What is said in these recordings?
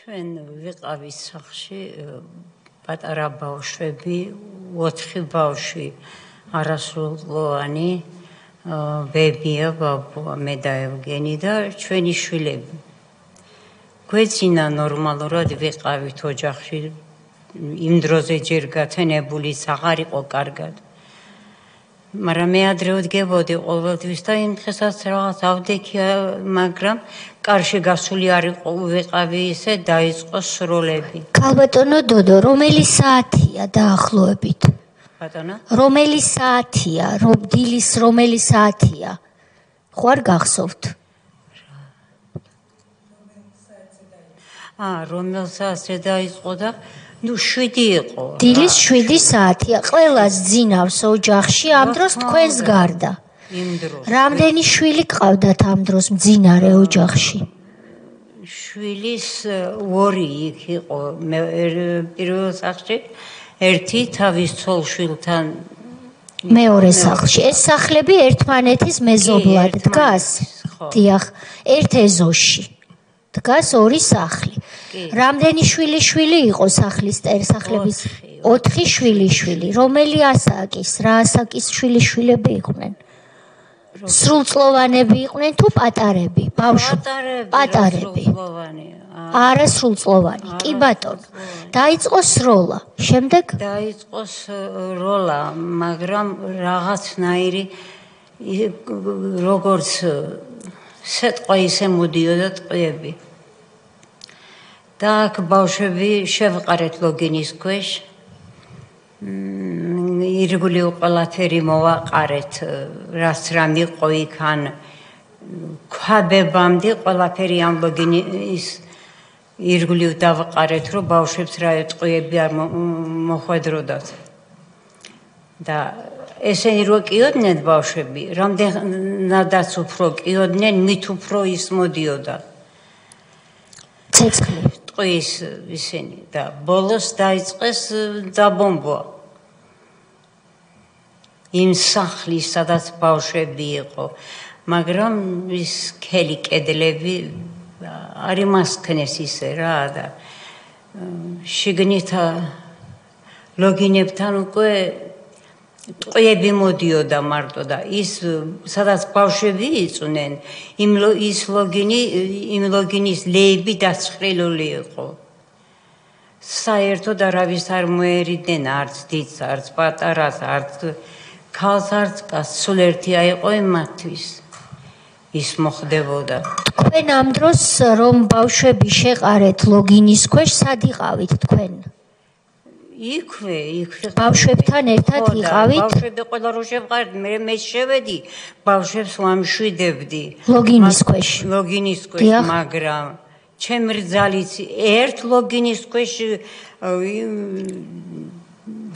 ჩვენ ვიყავით სახლში პატარა ბავშვები, 4 ბავშვი არასრულწლოვანი, ბებია, ბაბუა, მე და ევგენი და ჩვენი შვილები. გვეცინა ნორმალურად ვიყავით ოჯახში, იმ დროზე ჯერ გათენებულიც აღარ იყო კარგად. მაგრამ მე ადრე ვდგებოდი ყოველთვის და იმ დღესაც რაღაც ავდექია, მაგრამ კარში გასული არ ვიყავი ისე დაიწყო სროლები. ქალბატონო დოდო, რომელი საათია დაახლოებით? ბატონო? რომელი საათია? დილის რომელი საათია? ხო არ გახსოვთ? რომელ საათზე დაიწყო და 7 იყო. დილის 7 საათია. ყველას ძინავს ოჯახში ამ დროს თქვენს გარდა. იმ დროს. რამდენი შვილი ყავდათ ამ დროს მძინარე ოჯახში? შვილის 2 იქ იყო. მე პირველ სახლში ერთი თავის ცოლ-შვილთან მეორე სახლში. ეს სახლები ერთმანეთის მეზობლად დგას? დიახ, ერთ ეზოში. დგას 2 სახლი. რამდენი შვილი იყო სახლების? 4 შვილი. რომელი ასაკის, რა ასაკის შვილიშვილები იყვნენ? სრულწლოვანები იყვნენ თუ პატარები? პატარები. არა სრულწლოვანი. კი ბატონო. დაიწყო სროლა. შემდეგ? დაიწყო სროლა, მაგრამ რაღაცნაირი როგორც სეტყვა ისე მოდიოდა ტყვიები. და აქ ბავშვები შევყარეთ ლოგინის ქვეშ. ირგვლივ ყველაფერი მოვაყარეთ, რაც რამ იყო იქ ან ქვაბებამდე ყველაფერი ამ ლოგინის ირგვლივ დავყარეთ, რომ ბავშვებს რა ტყვიები არ მოხვედროდათ. და ესენი რო კიოდნენ ბავშვები, რამდენადაც უფრო კიოდნენ, მით უფრო ის მოდიოდა. ცეცხლი. ტყვის ისინი და ბოლოს დაიწყეს დაბომბვა. იმ სახლის, სადაც ბავშვები იყო, მაგრამ ის ქელი კედლები არ იმასქნეს ისე რა და შიგნით ლოგინებთან უკვე ტყვიები მოდიოდა მარტო და ის სადაც ბავშვები იწვნენ, იმ ლოგინის ლეიბი დაცხრილული იყო. საერთოდ არავის არ მოერიდნენ არც დიდს, არც პატარას, არც ქალს, არც კაცს, სულ ერთია იყო იმათთვის. ის მოხდებოდა. თქვენ ამ დროს რომ ბავშვები შეყარეთ ლოგინის ქვეშ, სად იყავით თქვენ? იქვე ბავშვებთან ერთად იყავით? ბავშვები ყველა რო შევყარეთ, მე შევედი, ბავშვებს ვამშვიდებდი. ლოგინის ქვეშ, მაგრამ ჩემი რძალიც ერთ ლოგინის ქვეშ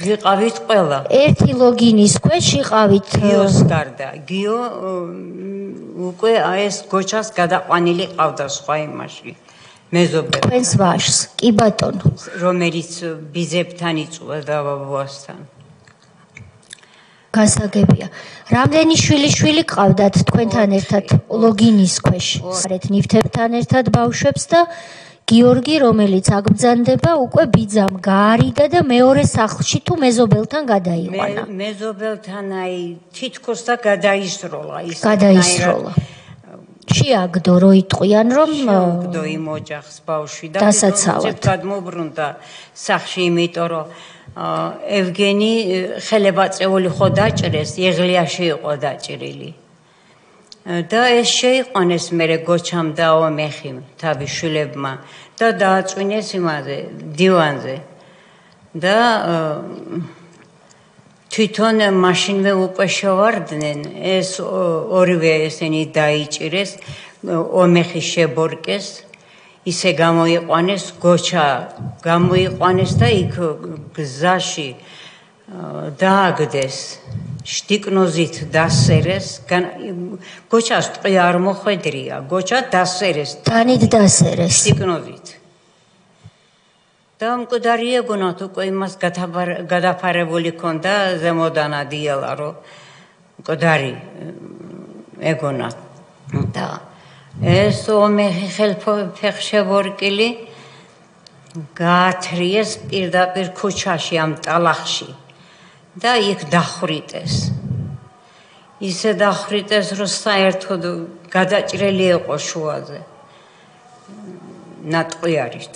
ვიყავით ყველა. ერთი ლოგინის ქვეშ იყავით გიოს გარდა. გიო უკვე ეს გოჩას გადაყვანილი ყავდა სხვა იმაში. მეზობლად. თქვენს ვაჟს, კი ბატონო. რომელიც ბიძებთან იწვევდა ბაბუასთან. გასაგებია. რამდენი შვილი ყავდათ თქვენთან ერთად ლოგინის ქვეშ? ხარეთ ნივთებთან ერთად ბავშვებს და გიორგი, რომელიც აგბრძანდება, უკვე ბიძამ გაარიდა და მეორე სახლში თუ მეზობელთან გადაიყვანა. მეზობელთან თითქოს და გადაისროლა. შეაგდო რო იტყვიან რომ შეაგდო იმ ოჯახს ბავშვი და გადმოbrunდა სახლში, იმიტომ რომ ევგენი ხელებაწეული ხო დაჭრეს, ეღლიაში იყო დაჭრილი. და ეს შეიყვანეს მერე გოჩამ და ომეხიმ თავის შვილებმა და დააწვინეს იმაზე დივანზე. და თვითონ მაშინვე უკვე შევარდნენ, ეს ორივე ესენი დაიჭირეს, ომეხი შებორკეს, ისე გამოიყვანეს, გოჩა გამოიყვანეს და იქ გზაში დააგდეს, შტიკნოზით დასერეს, გოჩას ტყვი არ მოხვედრია, გოჩა დასერეს, თანით დასერეს, შტიკნოზით. და მკვდარი ეგონათ უკვე იმას გადაფარებული ქონდა ზემოდან ადიელა, რომ მკვდარი ეგონათ. და ეს ომეხი ხელფეხშევორკილი გაათრიეს პირდაპირ ქუჩაში ამ ტალახში და იქ დახვრიტეს. ისე დახვრიტეს, რომ საერთოდ გადაჭრილი იყო შუაზე ნატყვიარით.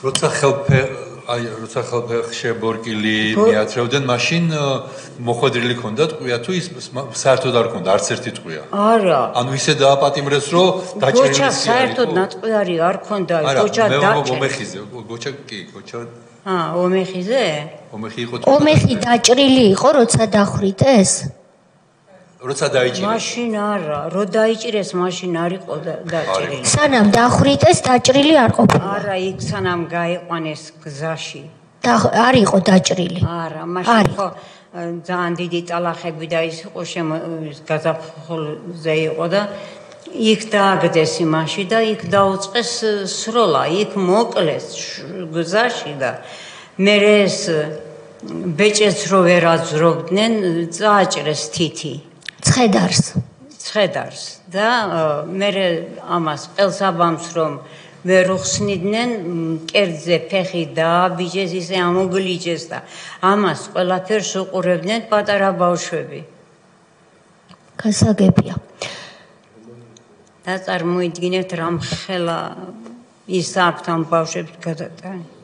როცა ხელფეხში ბორკილი მიაწევდნენ, მაშინ მოხვედრილი ჰქონდა ტყვია თუ ის საერთოდ არ ჰქონდა არც ერთი ტყვია? არა. ანუ ისე დააპატიმრეს, რომ დაჭრილი გოჩა საერთოდ ნატყვიარი არ ჰქონდა, გოჩა დაჭრილი. ომეხიზე, გოჩა კი, გოჩა. ომეხიზე? ომეხი იყო. ომეხი დაჭრილი იყო, როცა დახვრიტეს? როცა დაიჭირეს. მაშინ არა, რო დაიჭირეს, მაშინ არ იყო დაჭრილი. სანამ დახვრიტეს, დაჭრილი არ ყოფილა. არა, იქ სანამ გაიყვანეს გზაში. არ იყო დაჭრილი. არა, მაშინ ხო ძალიან დიდი ტალახები და ის იყო გაზაფხულზე იყო და იქ დააგდეს იმაში და იქ დაუწყეს სროლა, იქ მოკლეს გზაში და მე ეს ბეჭედს რო ვერ აძრობდნენ, წააჭრეს თითი. ცხედარს და მე ამას ყელსაბამს რომ ვერ უხსნიდნენ, კერძზე ფეხი დააბიჯეს, ისე ამოგლიჯეს და ამას ყველაფერს უყურებდნენ პატარა ბავშვები. გასაგებია. და წარმოიდგინეთ რამ ხელა ის აქვთ ამ ბავშვებს გადატანა.